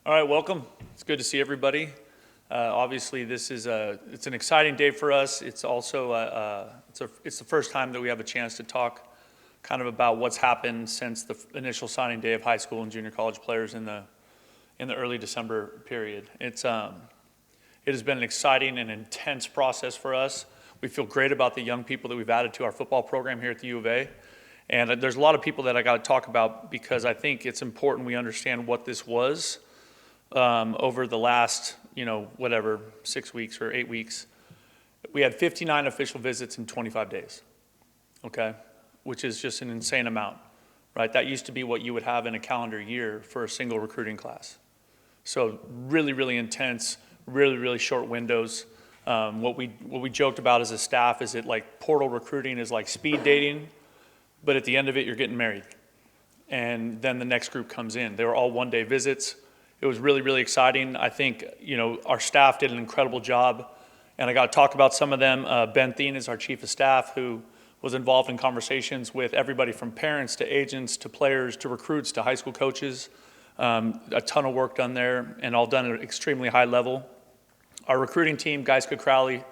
All right, welcome. It's good to see everybody. Obviously, it's an exciting day for us. It's also it's the first time that we have a chance to talk kind of about what's happened since the initial signing day of high school and junior college players in the early December period. It has been an exciting and intense process for us. We feel great about the young people that we've added to our football program here at the U of A. And there's a lot of people that I got to talk about because I think it's important we understand what this was over the last, 6 weeks or 8 weeks. We had 59 official visits in 25 days, okay, which is just an insane amount, right? That used to be what you would have in a calendar year for a single recruiting class. So really, really intense, really, really short windows. What we joked about as a staff is that like portal recruiting is like speed dating, but at the end of it, you're getting married. And then the next group comes in. They were all one-day visits. It was really, really exciting. I think, our staff did an incredible job, and I got to talk about some of them. Ben Thien is our chief of staff, who was involved in conversations with everybody from parents to agents to players to recruits to high school coaches. A ton of work done there, and all done at an extremely high level. Our recruiting team, Guy Crowley,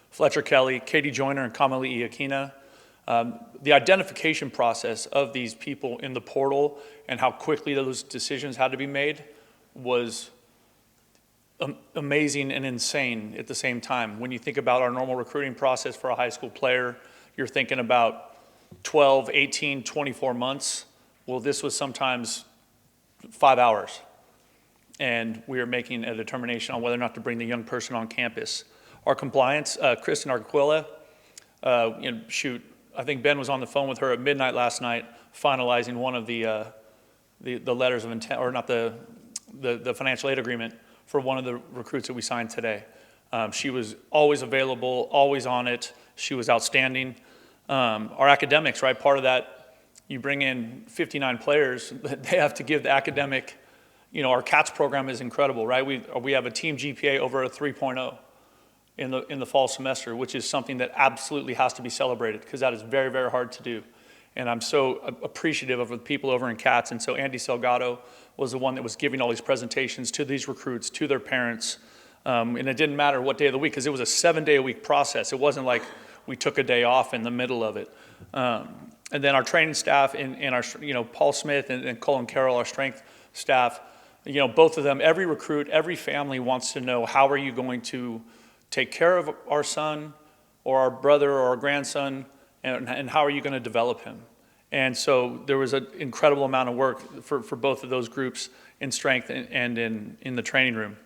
Fletcher Kelly, Katie Joyner, and Kamali Iakina. The identification process of these people in the portal and how quickly those decisions had to be made was amazing and insane at the same time. When you think about our normal recruiting process for a high school player, you're thinking about 12, 18, 24 months. Well, this was sometimes 5 hours. And we are making a determination on whether or not to bring the young person on campus. Our compliance, Kristen Arquilla, I think Ben was on the phone with her at midnight last night, finalizing one of the letters of intent, or not the financial aid agreement for one of the recruits that we signed today. She was always available, always on it. She was outstanding. Our academics, right? Part of that, you bring in 59 players, they have to give the academic. Our CATS program is incredible, right? We have a team GPA over a 3.0 in the fall semester, which is something that absolutely has to be celebrated because that is very, very hard to do. And I'm so appreciative of the people over in CATS. And so Andy Salgado was the one that was giving all these presentations to these recruits, to their parents. And it didn't matter what day of the week because it was a 7-day-a-week process. It wasn't like we took a day off in the middle of it. And then our training staff and our, Paul Smith and Colin Carroll, our strength staff, both of them, every recruit, every family wants to know, how are you going to take care of our son or our brother or our grandson, and how are you going to develop him? And so there was an incredible amount of work for both of those groups in strength and in the training room.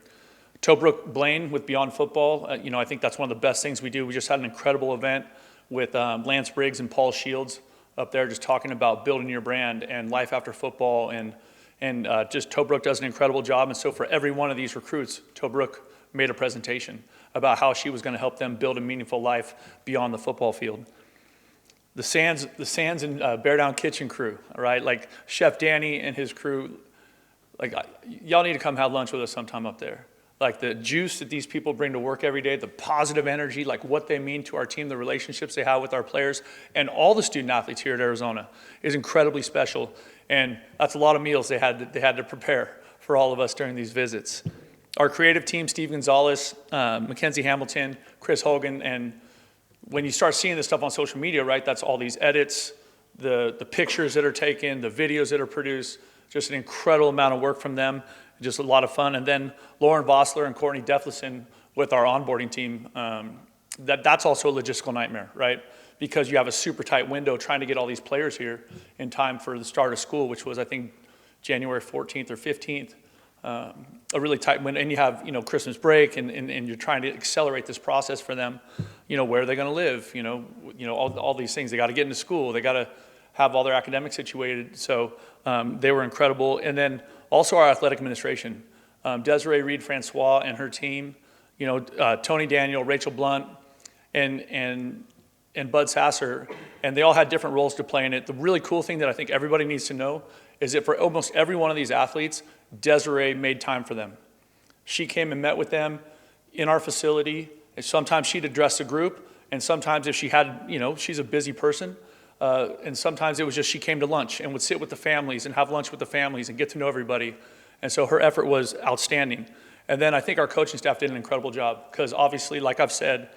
Tobruk Blaine with Beyond Football, I think that's one of the best things we do. We just had an incredible event with Lance Briggs and Paul Shields up there just talking about building your brand and life after football. And just Tobruk does an incredible job. And so for every one of these recruits, Tobruk made a presentation about how she was going to help them build a meaningful life beyond the football field. The Sands and Bear Down Kitchen crew, right? Like Chef Danny and his crew, like y'all need to come have lunch with us sometime up there. Like the juice that these people bring to work every day, the positive energy, like what they mean to our team, the relationships they have with our players, and all the student athletes here at Arizona is incredibly special. And that's a lot of meals they had to prepare for all of us during these visits. Our creative team, Steve Gonzalez, Mackenzie Hamilton, Chris Hogan, and when you start seeing this stuff on social media, right, that's all these edits, the pictures that are taken, the videos that are produced, just an incredible amount of work from them, just a lot of fun. And then Lauren Vossler and Courtney Deflison with our onboarding team, that's also a logistical nightmare, right? Because you have a super tight window trying to get all these players here in time for the start of school, which was, I think, January 14th or 15th. A really tight window, and you have Christmas break, and you're trying to accelerate this process for them. Where are they going to live? All these things. They got to get into school. They got to have all their academics situated. So they were incredible. And then also our athletic administration, Desiree Reed Francois and her team. Tony Daniel, Rachel Blunt, and Bud Sasser, and they all had different roles to play in it. The really cool thing that I think everybody needs to know is that for almost every one of these athletes, Desiree made time for them. She came and met with them in our facility. And sometimes she'd address a group, and sometimes if she had, she's a busy person, and sometimes it was just she came to lunch and would sit with the families and have lunch with the families and get to know everybody. And so her effort was outstanding. And then I think our coaching staff did an incredible job because obviously, like I've said,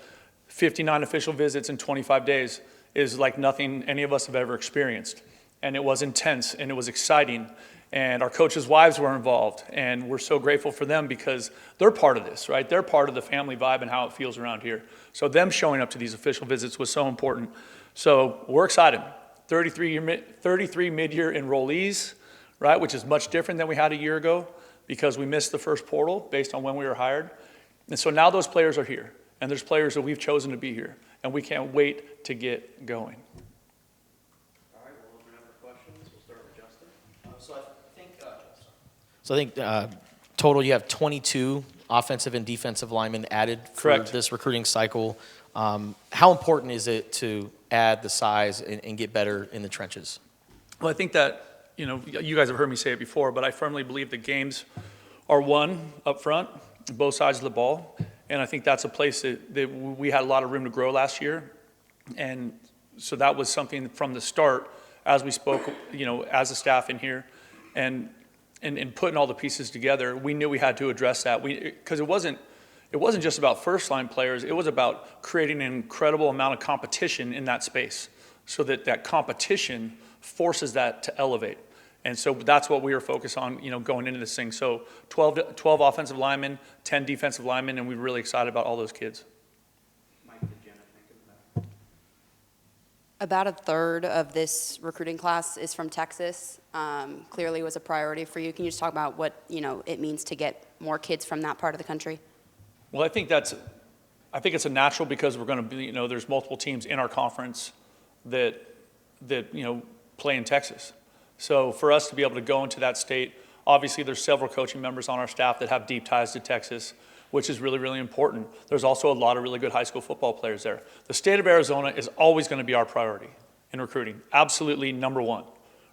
59 official visits in 25 days is like nothing any of us have ever experienced. And it was intense and it was exciting. And our coaches' wives were involved. And we're so grateful for them because they're part of this, right? They're part of the family vibe and how it feels around here. So them showing up to these official visits was so important. So we're excited. 33 mid-year enrollees, right? Which is much different than we had a year ago because we missed the first portal based on when we were hired. And so now those players are here. And there's players that we've chosen to be here. And we can't wait to get going. All right, we'll open up for questions. We'll start with Justin. So I think total you have 22 offensive and defensive linemen added for Correct. this recruiting cycle. How important is it to add the size and get better in the trenches? Well, I think that, you guys have heard me say it before, but I firmly believe the games are won up front, both sides of the ball. And I think that's a place that we had a lot of room to grow last year. And so that was something from the start as we spoke, as a staff in here and putting all the pieces together, we knew we had to address that. Because it wasn't just about first line players, it was about creating an incredible amount of competition in that space so that competition forces that to elevate. And so that's what we were focused on, going into this thing. So 12 offensive linemen, 10 defensive linemen, and we're really excited about all those kids. Mike, did Jenna think of that? About a third of this recruiting class is from Texas. Clearly was a priority for you. Can you just talk about what, it means to get more kids from that part of the country? Well, I think it's a natural because we're going to be, there's multiple teams in our conference that play in Texas. So for us to be able to go into that state, obviously there's several coaching members on our staff that have deep ties to Texas, which is really, really important. There's also a lot of really good high school football players there. The state of Arizona is always going to be our priority in recruiting, absolutely number one,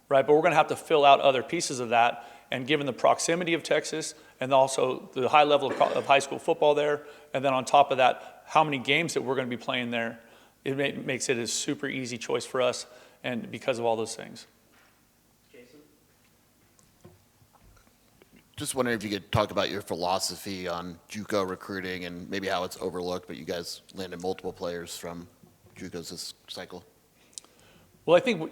right? But we're going to have to fill out other pieces of that, and given the proximity of Texas and also the high level of high school football there, and then on top of that, how many games that we're going to be playing there, it makes it a super easy choice for us, and because of all those things. Just wondering if you could talk about your philosophy on JUCO recruiting and maybe how it's overlooked, but you guys landed multiple players from JUCOs this cycle. Well, I think,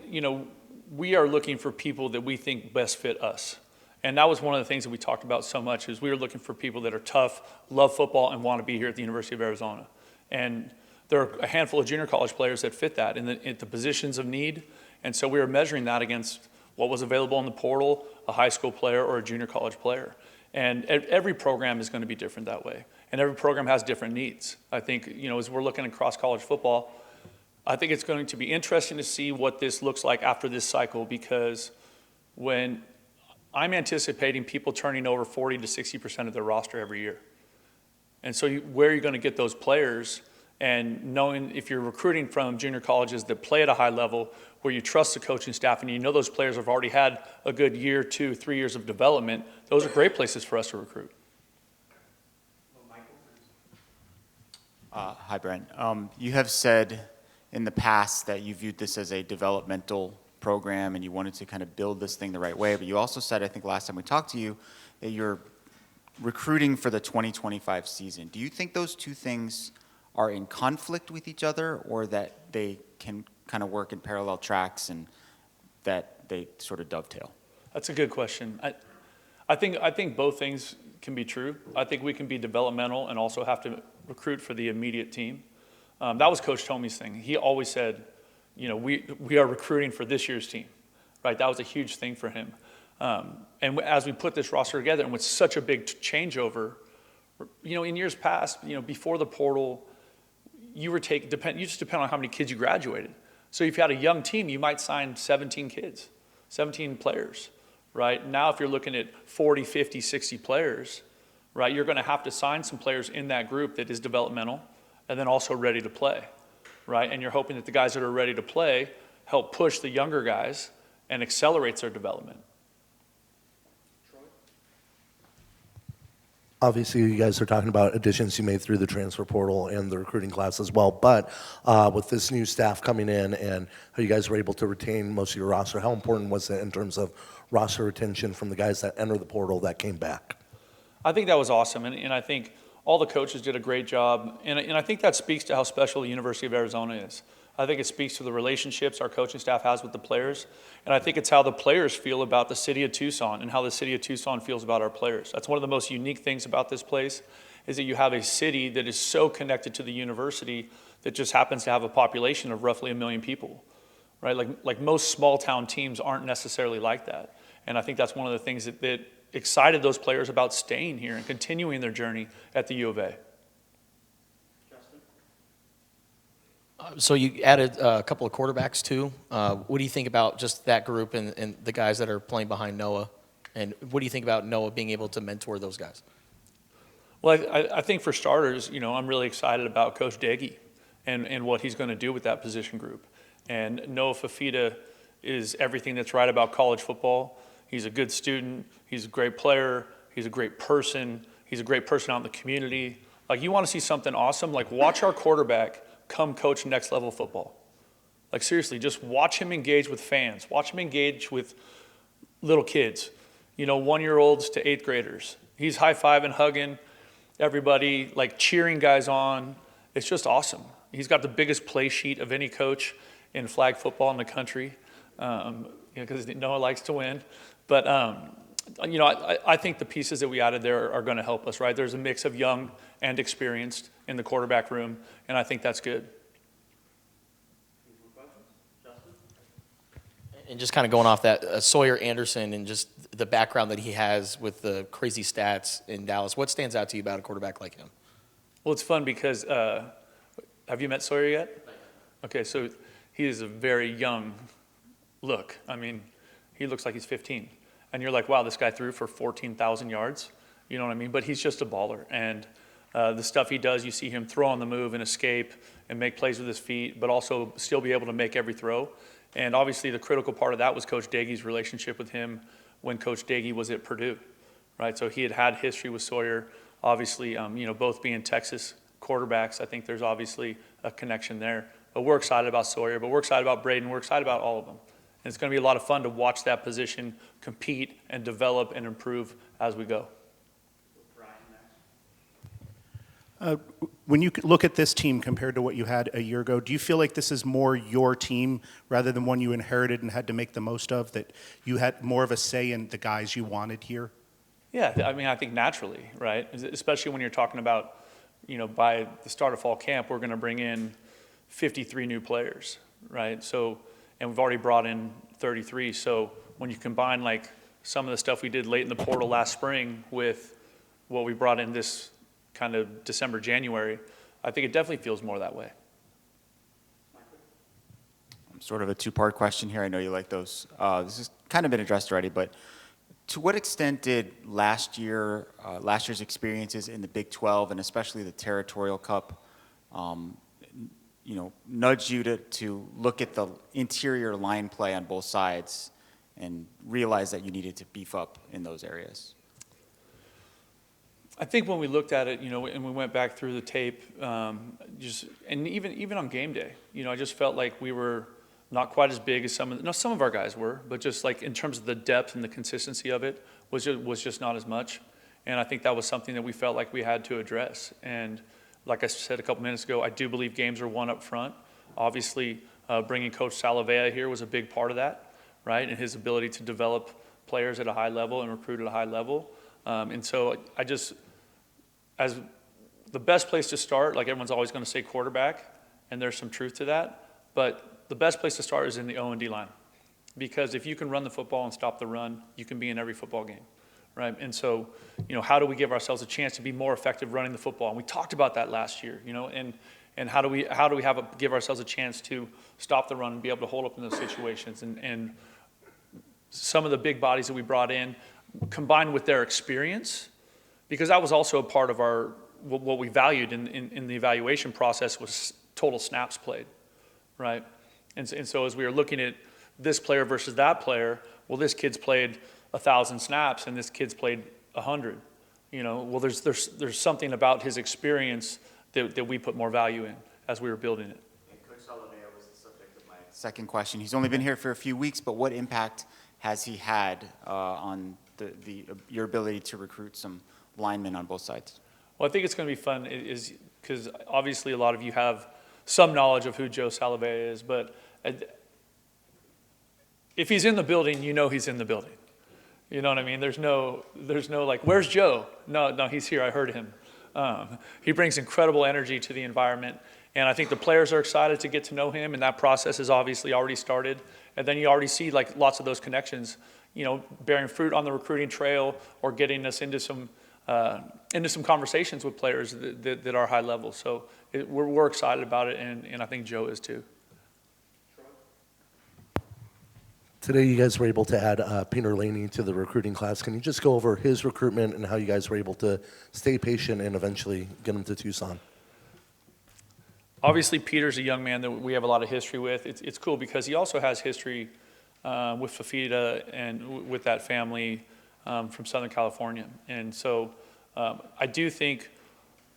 we are looking for people that we think best fit us. And that was one of the things that we talked about so much is we were looking for people that are tough, love football, and want to be here at the University of Arizona. And there are a handful of junior college players that fit that in the positions of need. And so we were measuring that against what was available in the portal, a high school player or a junior college player. And every program is going to be different that way. And every program has different needs. I think, as we're looking across college football, I think it's going to be interesting to see what this looks like after this cycle, because when I'm anticipating people turning over 40 to 60% of their roster every year. And so where are you going to get those players? And knowing if you're recruiting from junior colleges that play at a high level, where you trust the coaching staff and those players have already had a good year, 2, 3 years of development, those are great places for us to recruit. Hi, Brent. You have said in the past that you viewed this as a developmental program and you wanted to kind of build this thing the right way, but you also said, I think last time we talked to you, that you're recruiting for the 2025 season. Do you think those two things are in conflict with each other, or that they can kind of work in parallel tracks and that they sort of dovetail? That's a good question. I think both things can be true. I think we can be developmental and also have to recruit for the immediate team. That was Coach Tomey's thing. He always said, we are recruiting for this year's team, right? That was a huge thing for him. And as we put this roster together, and with such a big changeover, in years past, before the portal, you just depend on how many kids you graduated. So if you had a young team, you might sign 17 kids, 17 players, right? Now, if you're looking at 40, 50, 60 players, right, you're going to have to sign some players in that group that is developmental and then also ready to play, right? And you're hoping that the guys that are ready to play help push the younger guys and accelerates their development. Obviously, you guys are talking about additions you made through the transfer portal and the recruiting class as well, but with this new staff coming in and how you guys were able to retain most of your roster, how important was it in terms of roster retention from the guys that entered the portal that came back? I think that was awesome, and I think all the coaches did a great job, and I think that speaks to how special the University of Arizona is. I think it speaks to the relationships our coaching staff has with the players, and I think it's how the players feel about the city of Tucson and how the city of Tucson feels about our players. That's one of the most unique things about this place is that you have a city that is so connected to the university that just happens to have a population of roughly 1 million people, right? Like most small town teams aren't necessarily like that, and I think that's one of the things that excited those players about staying here and continuing their journey at the U of A. So you added a couple of quarterbacks too. What do you think about just that group and the guys that are playing behind Noah? And what do you think about Noah being able to mentor those guys? Well, I think for starters, I'm really excited about Coach Daggy and what he's going to do with that position group. And Noah Fafita is everything that's right about college football. He's a good student. He's a great player. He's a great person. He's a great person out in the community. Like, you want to see something awesome? Like, watch our quarterback come coach next level football. Like, seriously, just watch him engage with fans. Watch him engage with little kids, 1-year-olds to 8th graders. He's high-fiving, hugging everybody, like cheering guys on. It's just awesome. He's got the biggest play sheet of any coach in flag football in the country, because Noah likes to win. But, I think the pieces that we added there are going to help us, right? There's a mix of young and experienced in the quarterback room, and I think that's good. And just kind of going off that, Sawyer Anderson and just the background that he has with the crazy stats in Dallas, what stands out to you about a quarterback like him? Well, it's fun because, have you met Sawyer yet? Okay, so he is a very young look. I mean, he looks like he's 15. And you're like, wow, this guy threw for 14,000 yards. You know what I mean? But he's just a baller. And the stuff he does, you see him throw on the move and escape and make plays with his feet, but also still be able to make every throw. And obviously the critical part of that was Coach Daggy's relationship with him when Coach Daggy was at Purdue, right? So he had history with Sawyer. Obviously, both being Texas quarterbacks, I think there's obviously a connection there. But we're excited about Sawyer, but we're excited about Braden. We're excited about all of them. And it's going to be a lot of fun to watch that position compete and develop and improve as we go. When you look at this team compared to what you had a year ago, do you feel like this is more your team rather than one you inherited and had to make the most of, that you had more of a say in the guys you wanted here? Yeah, I mean, I think naturally, right? Especially when you're talking about, by the start of fall camp, we're going to bring in 53 new players, right? So, and we've already brought in 33. So when you combine like some of the stuff we did late in the portal last spring with what we brought in this kind of December, January, I think it definitely feels more that way. Sort of a two-part question here. I know you like those. This has kind of been addressed already, but to what extent did last year's experiences in the Big 12 and especially the Territorial Cup, nudge you to look at the interior line play on both sides and realize that you needed to beef up in those areas? I think when we looked at it, and we went back through the tape, and even on game day, I just felt like we were not quite as big as some of our guys were, but just like in terms of the depth and the consistency of it was just not as much. And I think that was something that we felt like we had to address. And like I said a couple minutes ago, I do believe games are won up front. Obviously, bringing Coach Salavea here was a big part of that, right? And his ability to develop players at a high level and recruit at a high level. And so as the best place to start, like everyone's always going to say quarterback, and there's some truth to that, but the best place to start is in the O&D line. Because if you can run the football and stop the run, you can be in every football game, right? And so, how do we give ourselves a chance to be more effective running the football? And we talked about that last year, and how do we give ourselves a chance to stop the run and be able to hold up in those situations? And some of the big bodies that we brought in, combined with their experience, because that was also a part of what we valued in the evaluation process was total snaps played, right? And so as we were looking at this player versus that player, well, this kid's played 1,000 snaps and this kid's played 100, Well, there's something about his experience that we put more value in as we were building it. And Coach Salavea was the subject of my second question. He's only been here for a few weeks, but what impact has he had on your ability to recruit some linemen on both sides? Well, I think it's going to be fun is because obviously a lot of you have some knowledge of who Joe Salavea is, but if he's in the building, he's in the building. You know what I mean? There's no like, where's Joe? No, he's here. I heard him. He brings incredible energy to the environment, and I think the players are excited to get to know him, and that process has obviously already started. And then you already see like lots of those connections, bearing fruit on the recruiting trail or getting us into some conversations with players that are high level. So we're excited about it, and I think Joe is too. Today, you guys were able to add Peter Laney to the recruiting class. Can you just go over his recruitment and how you guys were able to stay patient and eventually get him to Tucson? Obviously, Peter's a young man that we have a lot of history with. It's cool because he also has history with Fafita and with that family from Southern California. And so I do think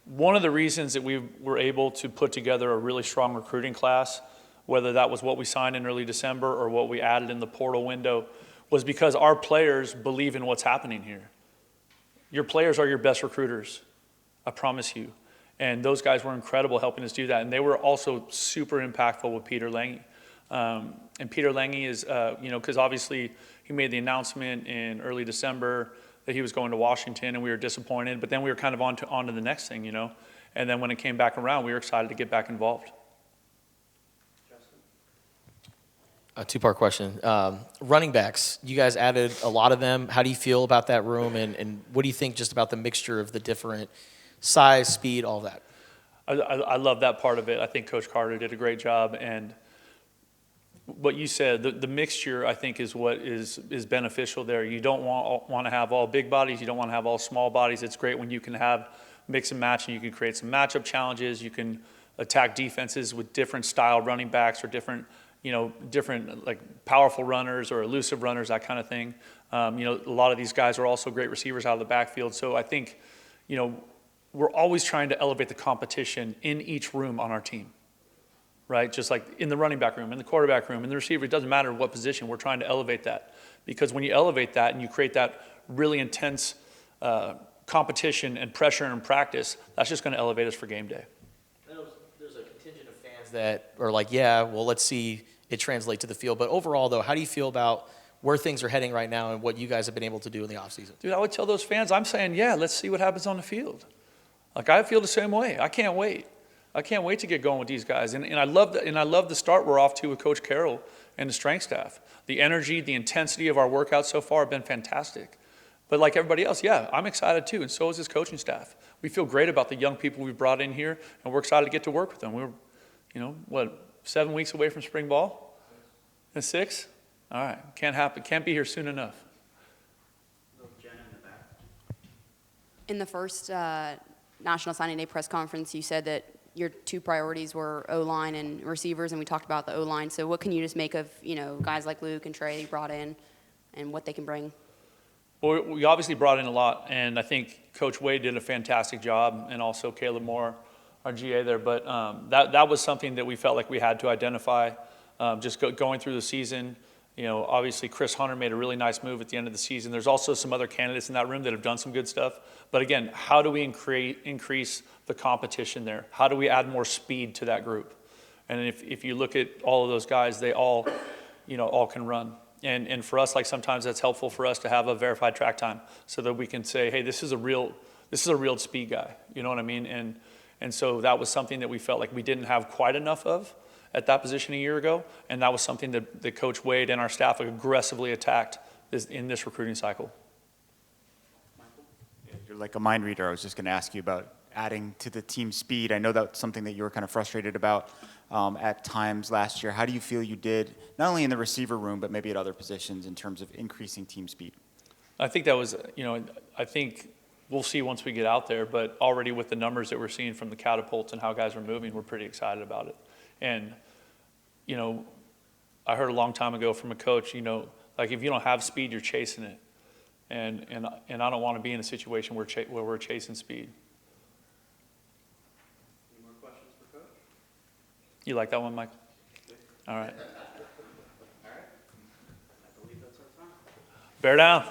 one of the reasons that we were able to put together a really strong recruiting class, whether that was what we signed in early December or what we added in the portal window, was because our players believe in what's happening here. Your players are your best recruiters, I promise you. And those guys were incredible helping us do that. And they were also super impactful with Peter Lange. And Peter Lange is, because obviously he made the announcement in early December that he was going to Washington, and we were disappointed. But then we were kind of on to the next thing, And then when it came back around, we were excited to get back involved. A two-part question. Running backs, you guys added a lot of them. How do you feel about that room, and what do you think just about the mixture of the different size, speed, all that? I love that part of it. I think Coach Carter did a great job, and what you said, the mixture, I think, is what is beneficial there. You don't want to have all big bodies. You don't want to have all small bodies. It's great when you can have mix and match, and you can create some matchup challenges. You can attack defenses with different style running backs or different like powerful runners or elusive runners, that kind of thing. A lot of these guys are also great receivers out of the backfield. So I think, we're always trying to elevate the competition in each room on our team, right? Just like in the running back room, in the quarterback room, in the receiver, it doesn't matter what position, we're trying to elevate that. Because when you elevate that and you create that really intense competition and pressure in practice, that's just going to elevate us for game day. There's a contingent of fans that are like, yeah, well, let's see it translate to the field. But overall, though, how do you feel about where things are heading right now and what you guys have been able to do in the offseason? Dude, I would tell those fans, I'm saying, yeah, let's see what happens on the field. Like, I feel the same way. I can't wait. I can't wait to get going with these guys. And I love the start we're off to with Coach Carroll and the strength staff. The energy, the intensity of our workouts so far have been fantastic. But like everybody else, yeah, I'm excited too, and so is his coaching staff. We feel great about the young people we've brought in here, and we're excited to get to work with them. We're, 7 weeks away from spring ball? And 6? All right, can't happen. Can't be here soon enough. In the first National Signing Day press conference, you said that your two priorities were O-line and receivers, and we talked about the O-line. So what can you just make of, guys like Luke and Trey you brought in and what they can bring? Well, we obviously brought in a lot, and I think Coach Wade did a fantastic job, and also Caleb Moore, our GA there. But that was something that we felt like we had to identify just going through the season. Obviously Chris Hunter made a really nice move at the end of the season. There's also some other candidates in that room that have done some good stuff. But again, how do we increase the competition there? How do we add more speed to that group? And if you look at all of those guys, they all can run. And for us, like sometimes that's helpful for us to have a verified track time so that we can say, hey, this is a real speed guy. You know what I mean? And so that was something that we felt like we didn't have quite enough of at that position a year ago, and that was something that Coach Wade and our staff aggressively attacked in this recruiting cycle. Yeah, you're like a mind reader. I was just going to ask you about adding to the team speed. I know that's something that you were kind of frustrated about at times last year. How do you feel you did, not only in the receiver room, but maybe at other positions in terms of increasing team speed? I think that was, I think we'll see once we get out there, but already with the numbers that we're seeing from the catapults and how guys are moving, we're pretty excited about it. And, I heard a long time ago from a coach, like if you don't have speed, you're chasing it. and I don't want to be in a situation where we're chasing speed. Any more questions for Coach? You like that one, Mike? All right. All right. I believe that's our time. Bear down.